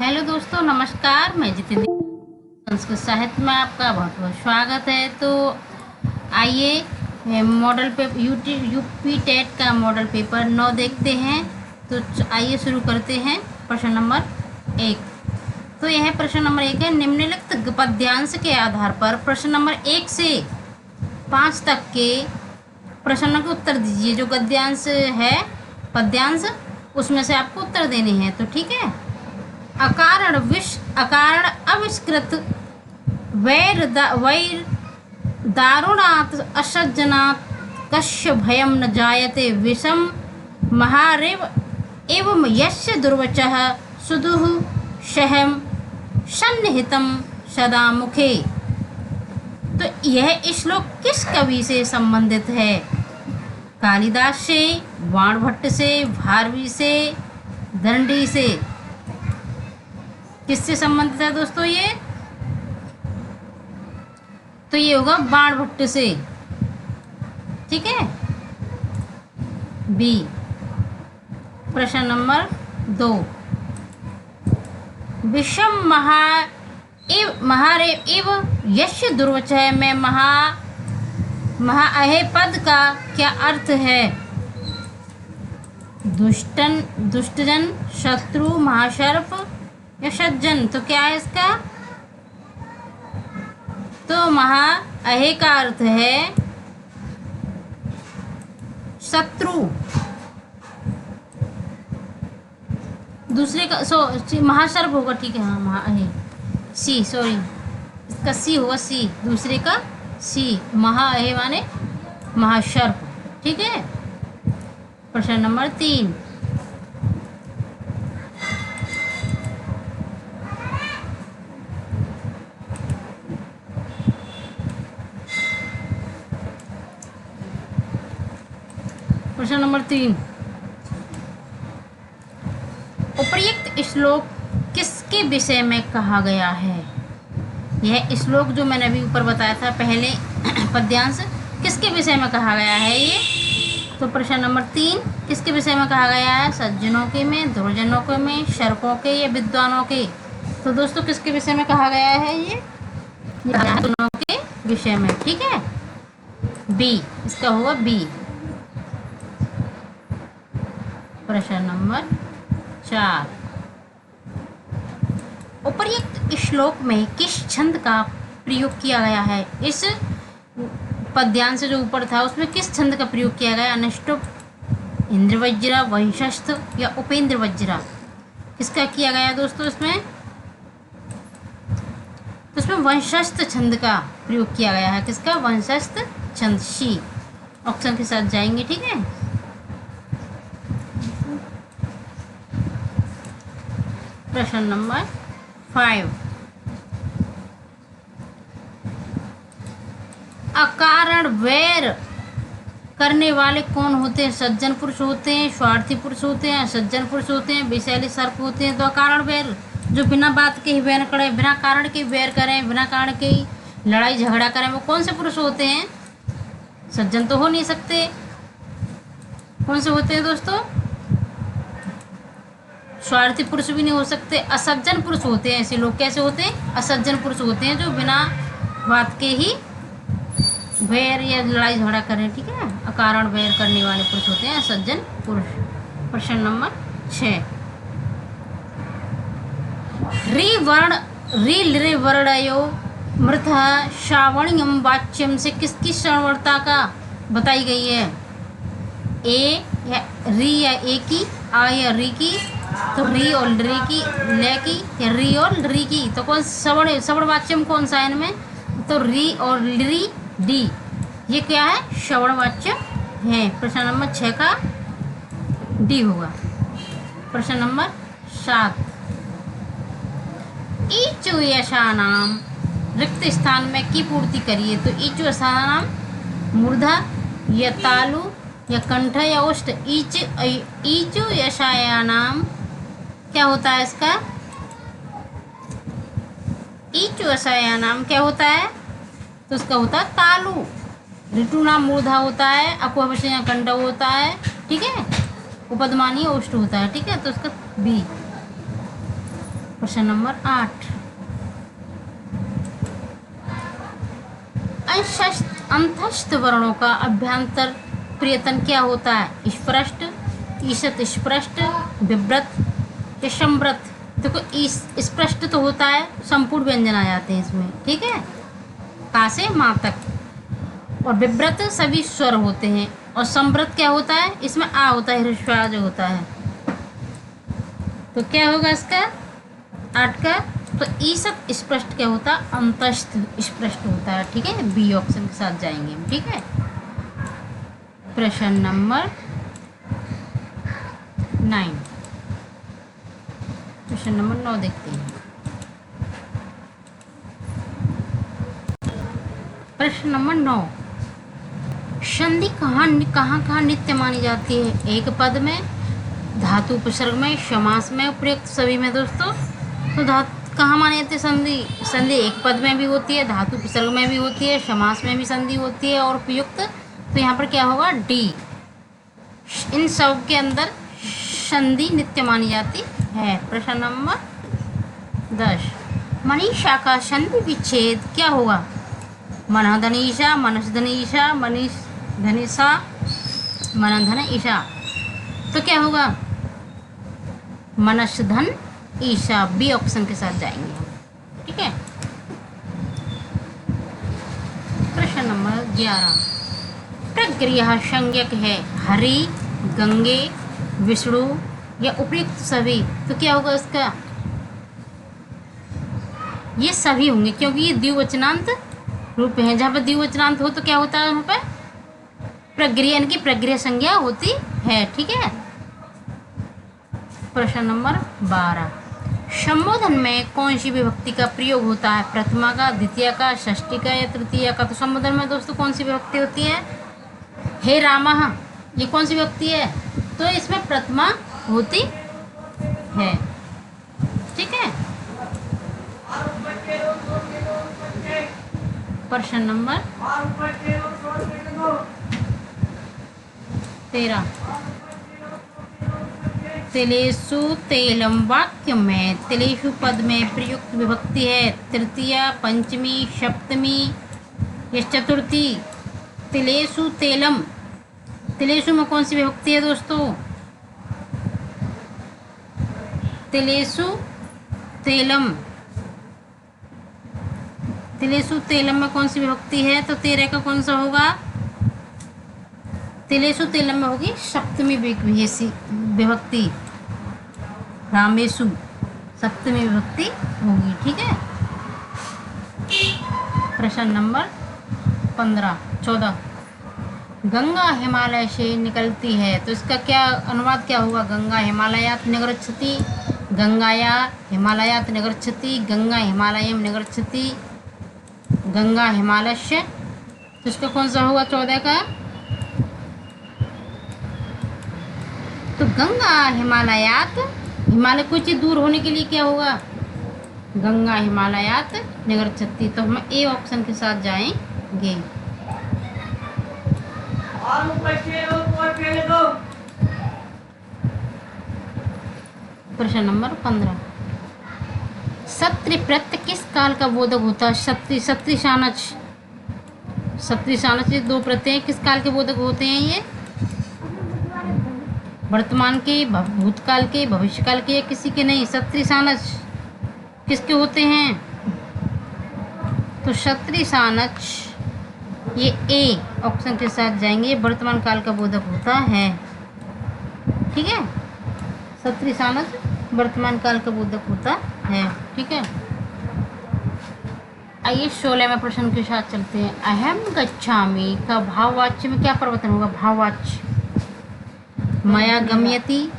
Hello दोस्तों, नमस्कार। मैं जितेंद्र, संस्कृत साहित्य में आपका बहुत बहुत स्वागत है। तो आइए मॉडल पेपर यूपी टेट का मॉडल पेपर 9 देखते हैं। तो आइए शुरू करते हैं। प्रश्न नंबर 1। तो यह प्रश्न नंबर 1 है। निम्नलिखित पद्यांश के आधार पर प्रश्न नंबर 1 से 5 तक के प्रश्नों के उत्तर दीजिए। जो गद्यांश है, पद्यांश, उसमें से आपको उत्तर देने हैं। तो ठीक है। अकारण अविष्कृत वैर दारुणात् असज्जनात् कस्य भयं न जायते विषम महारेव एवं यस्य दुर्वचः सुदुः सहम सन्निहितं सदा मुखे। तो यह श्लोक किस कवि से संबंधित है? कालिदास से, बाणभट्ट से, भारवी से, दंडी से? किससे संबंधित है दोस्तों ये? तो ये होगा बाणभट्ट से। ठीक है। बी। प्रश्न नंबर 2। विषम महारे एव यश दुर्वचः में महाअहे पद का क्या अर्थ है? दुष्टजन, शत्रु, महाशर्प या सज्जन? तो क्या है इसका? तो महाअहे का अर्थ है शत्रु। दूसरे का महाशर्प होगा। ठीक है, हाँ, महाअहे सी, सॉरी, इसका सी होगा, सी। दूसरे का सी, महाअहे माने महाशर्प। ठीक है। प्रश्न नंबर 3। प्रश्न नंबर 3। उपर्युक्त श्लोक किसके विषय में कहा गया है? यह श्लोक जो मैंने अभी ऊपर बताया था पहले, पद्यांश, किसके विषय में कहा गया है ये? तो प्रश्न नंबर 3 किसके विषय में कहा गया है? सज्जनों के में, दुर्जनों के में, शर्पों के या विद्वानों के? तो दोस्तों किसके विषय में कहा गया है ये? दोनों के विषय में। ठीक है। बी, इसका होगा बी। प्रश्न नंबर 4। उपर्युक्त श्लोक में किस छंद का प्रयोग किया गया है? इस पद्यांश जो ऊपर था उसमें किस छंद का प्रयोग किया गया? अनुष्टुप, इंद्रवज्र, वंशस्थ या उपेंद्र वज्रा? किसका किया गया दोस्तों इसमें? तो इसमें वंशस्थ छंद का प्रयोग किया गया है। किसका? वंशस्थ छंद, सी ऑप्शन के साथ जाएंगे। ठीक है। प्रश्न नंबर 5। अकारण वैर करने वाले कौन होते हैं? सज्जन पुरुष होते हैं, स्वार्थी पुरुष होते हैं, सज्जन पुरुष होते हैं, विषैली सर्प होते हैं। तो अकारण वैर, जो बिना बात के ही वैर करें, बिना कारण के वैर करें, बिना कारण के ही लड़ाई झगड़ा करें, वो कौन से पुरुष होते हैं? सज्जन तो हो नहीं सकते। कौन से होते हैं दोस्तों? स्वार्थी पुरुष भी नहीं हो सकते। असज्जन पुरुष होते हैं। ऐसे लोग कैसे होते हैं? असज्जन पुरुष होते हैं, जो बिना बात के ही वैर या लड़ाई झगड़ा करें। ठीक है। अकारण वैर करने वाले पुरुष होते हैं असज्जन पुरुष। प्रश्न नंबर 6। री वर्णयो मृत श्रावणियम वाच्यम से किसकी श्रवणता का बताई गई है? ए या री या ए की, आ या री की? तो री और री की, ले की, या री और री की? तो कौन श्रवण वाच्यम कौन सा है इनमें? तो री और री, डी। ये क्या है? श्रवण वाच्यम है। प्रश्न नंबर 6 का डी होगा। प्रश्न नंबर 7। ईचु यशानाम रिक्त स्थान में की पूर्ति करिए। तो ईचु यशानाम मूर्धा या तालु या कंठ या ओष्ठ? ईचु यशायानाम क्या होता है इसका? ईचु यशायानाम क्या होता है? तो इसका होता है तालु। ऋतु नाम मूर्धा होता है, अपुवचन या कंठ होता है। ठीक है। उपदमानी ओष्ठ होता है। ठीक है। तो इसका बी। प्रश्न नंबर 8, अंतस्थ वर्णों का अभ्यंतर प्रियतन क्या होता है? स्पष्ट, ईषत स्पष्ट, विव्रत या संव्रत? देखो स्पष्ट तो होता है, संपूर्ण व्यंजन आ जाते हैं इसमें, ठीक है, का से माँ तक। और विव्रत सभी स्वर होते हैं। और संव्रत क्या होता है? इसमें आ होता है, ह्रस्व जो होता है। तो क्या होगा इसका 8 का? तो ईषत स्पष्ट क्या होता है? अंतस्थ स्पष्ट होता है, ठीक है, बी ऑप्शन के साथ जाएंगे हम, ठीक है। प्रश्न नंबर 9, प्रश्न नंबर 9 देखते हैं। प्रश्न नंबर 9, संधि कहाँ नित्य मानी जाती है? एक पद में, धातु उपसर्ग में, समास में, उपयुक्त सभी में दोस्तों। तो कहाँ मानी जाती है संधि? संधि एक पद में भी होती है, धातु उपसर्ग में भी होती है, समास में भी संधि होती है, और उपयुक्त, तो यहाँ पर क्या होगा? डी। इन सब के अंदर संधि नित्य मानी जाती है। प्रश्न नंबर 10, मनीषा का संधि विच्छेद क्या होगा? मन धन ईशा, मनस धन ईशा, मनीष धनिशा, मन धन ईशा। तो क्या होगा? मनस धन ईशा, बी ऑप्शन के साथ जाएंगे हम, ठीक है। प्रश्न नंबर 11, प्रक्रिया संज्ञक है हरि, गंगे, विष्णु या उपयुक्त सभी? तो क्या होगा इसका? ये सभी होंगे, क्योंकि ये द्विवचनांत रूप है। जहाँ पर द्विवचनांत हो तो क्या होता है? वहाँ पर प्रक्रिया की प्रक्रिया संज्ञा होती है, ठीक है। प्रश्न नंबर 12, संबोधन में कौन सी विभक्ति का प्रयोग होता है? प्रथमा का, द्वितीय का, षष्ठी का या तृतीय का? तो संबोधन में दोस्तों कौन सी विभक्ति होती है? हे रामः, ये कौन सी विभक्ति है? तो इसमें प्रथमा होती है, ठीक है। प्रश्न नंबर 13, तिलेषु तेलम वाक्य में तिलेषु पद में प्रयुक्त विभक्ति है तृतीय, पंचमी, सप्तमी या चतुर्थी? तिलेषु तेलम, तिलेषु में कौन सी विभक्ति है दोस्तों? तिलेषु तेलम, तिलेषु तेलम में कौन सी विभक्ति है? तो 13 का कौन सा होगा? तिलेषु तेलम में होगी सप्तमी विभक्ति, रामेषु सप्तमी विभक्ति होगी, ठीक है। प्रश्न नंबर 14, गंगा हिमालय से निकलती है, तो इसका क्या अनुवाद क्या होगा? गंगा हिमालयात् निगच्छति, गंगाया हिमालयात् निगच्छति, गंगा हिमालयम निगच्छति, गंगा हिमालयस्य। तो इसका कौन सा होगा 14 का? तो गंगा हिमालयात, हिमालय कुछ दूर होने के लिए क्या होगा? गंगा हिमालयात निगच्छति। तो हम ए ऑप्शन के साथ जाएंगे। प्रश्न नंबर 15, सत्रिप्रत्य किस काल का बोधक होता है? सत्रिशानच, सत्रिशानच, ये 2 प्रत्यय किस काल के बोधक होते हैं? ये वर्तमान के, भूतकाल के, भविष्यकाल के या किसी के नहीं? सत्रिशानच किसके होते हैं? तो सत्रिशानच ये ए ऑप्शन के साथ जाएंगे, वर्तमान काल का बोधक होता है, ठीक है। सत्रिशानच वर्तमान काल का बोधक होता है, ठीक है। आइए 16वें प्रश्न के साथ चलते हैं। अहम गच्छामि का भाववाच्य में क्या परिवर्तन होगा? भाववाच्य, मया गम्यति,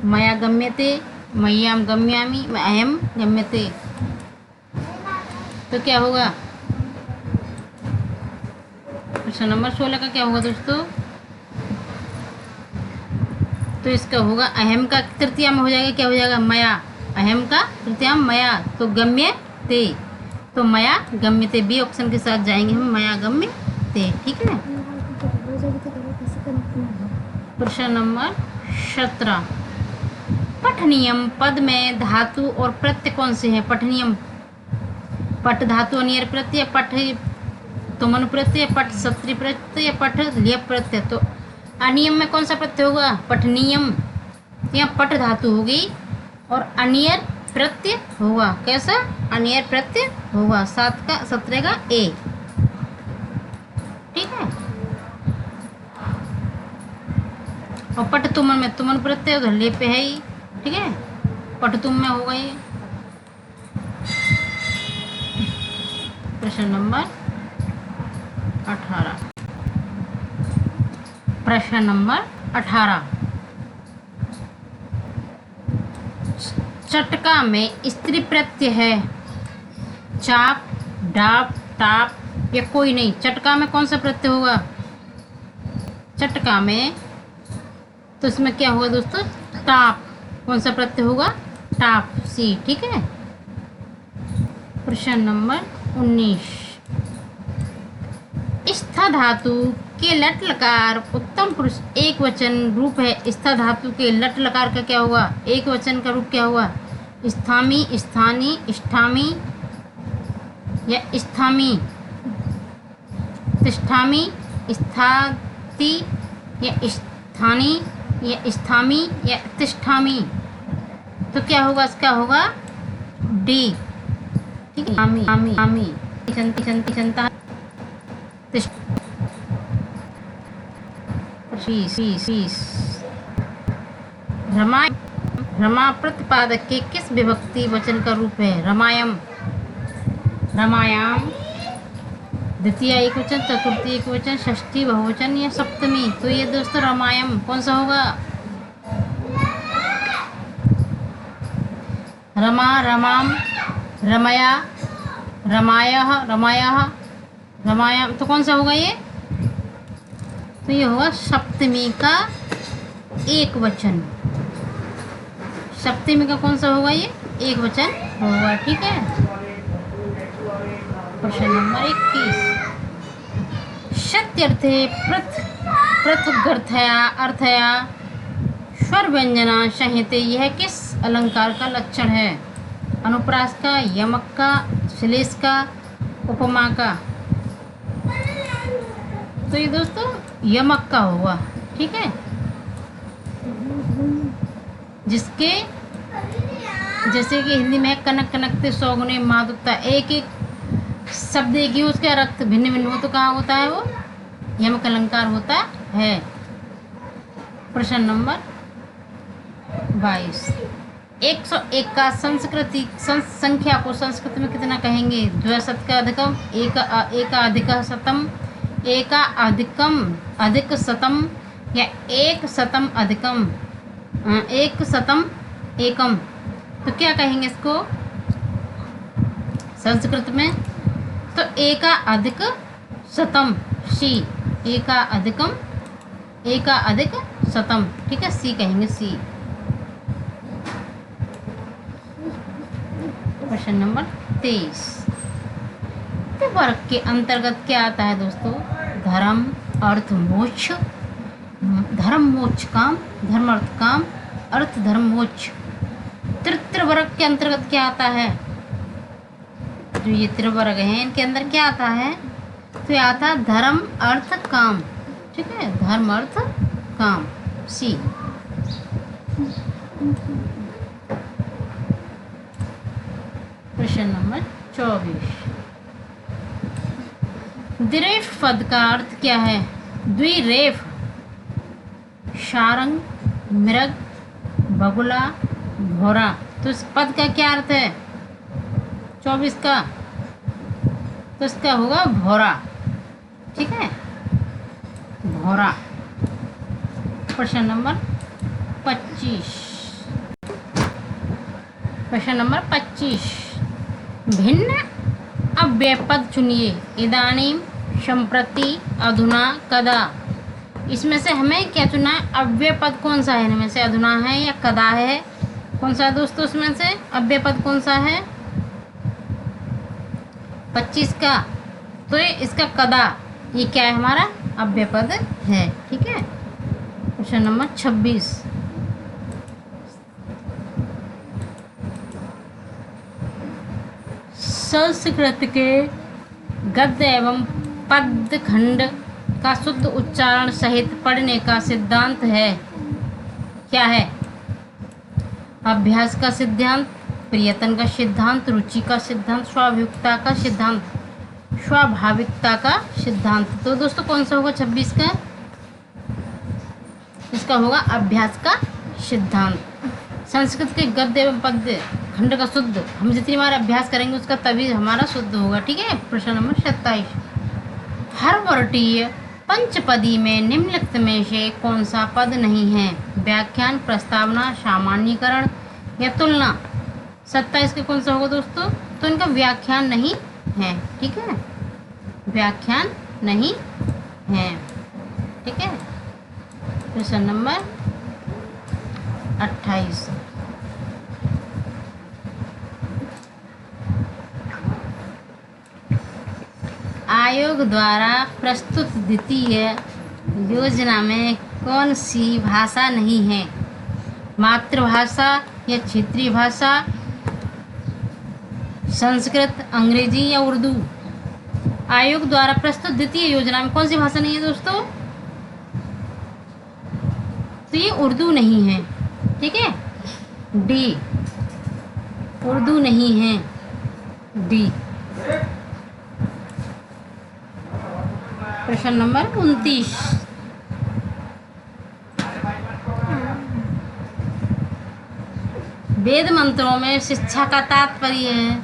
मया गम्यते, मय्याम गम्यामि, अहम गम्यते। तो क्या होगा? प्रश्न नंबर 16 का क्या होगा दोस्तों? तो इसका होगा अहम का तृतीया में हो जाएगा, क्या हो जाएगा? मया, अहम का तृतीया मया, तो गम्य ते, तो मया गम्य ते, बी ऑप्शन के साथ जाएंगे हम, मया गम्य ते, ठीक है। प्रश्न नंबर 17, पठ पठनियम पद में धातु और प्रत्यय कौन से हैं? पठनियम पट धातु अनियर प्रत्यय, पठ तुमन प्रत्यय, पट सत्री प्रत्यय, पठ लियप प्रत्यय। तो अनियम में कौन सा प्रत्यय होगा? पठनियम। यहाँ पट धातु होगी और अनियर प्रत्यय होगा। कैसा? अनियर प्रत्यय होगा। 7 का 17 का ए। ठीक है। और पट तुमन में तुमन प्रत्यय उधर ले पे है ही। ठीक है, पट तुम में होगा ये। प्रश्न नंबर 18। प्रश्न नंबर 18। चटका में स्त्री प्रत्यय है। चाप, डाप, टाप या कोई नहीं। चटका में कौन सा प्रत्यय होगा? चटका में तो इसमें क्या होगा दोस्तों? टाप। कौन सा प्रत्यय होगा? टाप, सी। ठीक है। प्रश्न नंबर 19। स्था धातु के लट लकार उत्तम पुरुष एक वचन रूप है। स्था धातु के लट लकार का क्या होगा? एक वचन का रूप क्या होगा? स्थामी, स्थानी, स्थामी या स्थामी, तिष्ठामी, स्थाति या स्थानी या स्थामी या तिष्ठामी। तो क्या होगा? इसका होगा डी। ठीक है। आमी आमी आमी चंती चंती चंता रमा रमा प्रतिपादक के किस विभक्ति वचन का रूप है? रमायम, रमायाम, द्वितीय एक वचन, चतुर्थी एक वचन, षष्ठी बहुवचन या सप्तमी। तो ये दोस्तों रमायम कौन सा होगा? रमा, रमाम, रमया, रमायः, रमायः, रमायम। तो कौन सा होगा ये? तो ये होगा सप्तमी का एक वचन। सप्तमी का कौन सा होगा? ये एक वचन होगा। ठीक है। प्रश्न नंबर 21। शत्यर्थे पृथगर्थया अर्थया स्वर व्यंजना संहिते यह किस अलंकार का लक्षण है? अनुप्रास का, यमक का, श्लेष का, उपमा का। तो ये दोस्तों यमक का होगा। ठीक है। जिसके जैसे कि हिंदी में कनक कनकते सौगुने माधुकता, एक एक शब्द एक ही उसका अर्थ भिन्न भिन्न हो, तो कहाँ होता है वो? यमक अलंकार होता है। प्रश्न नंबर 22। 101 का संस्कृति संख्या को संस्कृत में कितना कहेंगे? द्विशत का अधिकम, एक अधिक शतम, एक अधिकम अधिक शतम या एक शतम अधिकम, एक शतम एकम। तो क्या कहेंगे इसको संस्कृत में? तो एका अधिक शतम, सी। एका अधिकम, एका अधिक शतम। ठीक है, सी कहेंगे, सी। प्रश्न नंबर 23। वर्ग के अंतर्गत क्या आता है दोस्तों? धर्म, अर्थ, मोक्ष। धर्म, मोक्ष, काम। धर्म, अर्थ, काम, अर्थ, धर्म, मोक्ष। त्रिवर्ग के अंतर्गत क्या आता है? जो ये त्रिवर्ग हैं इनके अंदर क्या आता है? तो ये आता है धर्म, अर्थ, काम। ठीक है, धर्म, अर्थ, काम, सी। प्रश्न नंबर 24। द्विरेफ पद का अर्थ क्या है? द्विरेफ, सारंग, मृग, बगुला, घोड़ा। तो इस पद का क्या अर्थ है? 24 का तो इसका होगा भौरा। ठीक है, भौरा। प्रश्न नंबर 25। प्रश्न नंबर 25। भिन्न अव्ययपद चुनिए। इदानीं, संप्रति, अधुना, कदा। इसमें से हमें क्या चुना है? अव्ययपद कौन सा है इनमें से? अधुना है या कदा है? कौन सा है दोस्तों इसमें से अव्ययपद कौन सा है? 25 का तो ये इसका कदा, ये क्या है? हमारा अव्ययपद है। ठीक है। प्रश्न नंबर 26। संस्कृत के गद्य एवं पद्य खंड का शुद्ध उच्चारण सहित पढ़ने का सिद्धांत है। क्या है? अभ्यास का सिद्धांत, प्रियतन का सिद्धांत, रुचि का सिद्धांत, स्वाभाविकता का सिद्धांत। स्वाभाविकता का सिद्धांत। तो दोस्तों कौन सा होगा 26 का? इसका होगा अभ्यास का सिद्धांत। संस्कृत के गद्य एवं पद्य खंड का शुद्ध, हम जितनी बार अभ्यास करेंगे उसका तभी हमारा शुद्ध होगा। ठीक है। प्रश्न नंबर 27, हर्वरटीय पंचपदी में निम्नलिखित में से कौन सा पद नहीं है? व्याख्यान, प्रस्तावना, सामान्यीकरण या तुलना। 27 का कौन सा होगा दोस्तों? तो इनका व्याख्यान नहीं है। ठीक है, व्याख्यान नहीं है। ठीक है। प्रश्न नंबर 28, आयोग द्वारा प्रस्तुत द्वितीय योजना में कौन सी भाषा नहीं है? मातृभाषा या क्षेत्रीय भाषा, संस्कृत, अंग्रेजी या उर्दू। आयोग द्वारा प्रस्तुत द्वितीय योजना में कौन सी भाषा नहीं है दोस्तों? तो ये उर्दू नहीं है। ठीक है, डी, उर्दू नहीं है, डी। प्रश्न नंबर 29, वेद मंत्रों में शिक्षा का तात्पर्य है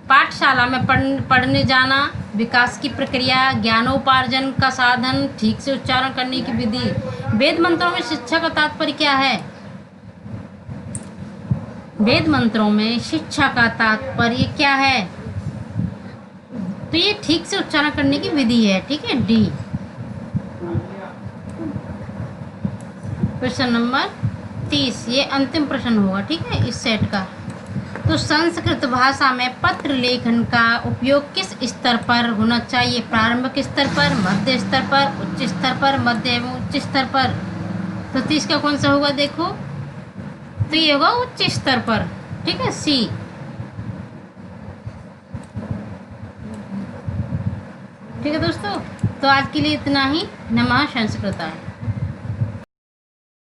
पाठशाला में पढ़ने जाना, विकास की प्रक्रिया, ज्ञानोपार्जन का साधन, ठीक से उच्चारण करने की विधि। वेद मंत्रों में शिक्षा का तात्पर्य क्या है? वेद मंत्रों में शिक्षा का तात्पर्य क्या है? तो ये ठीक से उच्चारण करने की विधि है। ठीक है, डी। प्रश्न नंबर 30, ये अंतिम प्रश्न होगा। ठीक है, इस सेट का। तो संस्कृत भाषा में पत्र लेखन का उपयोग किस स्तर पर होना चाहिए? प्रारंभिक स्तर पर, मध्य स्तर पर, उच्च स्तर पर, मध्य एवं उच्च स्तर पर। तो 30 का कौन सा होगा देखो? तो ये होगा उच्च स्तर पर। ठीक है, सी। ठीक है दोस्तों, तो आज के लिए इतना ही। नमः संस्कृताय।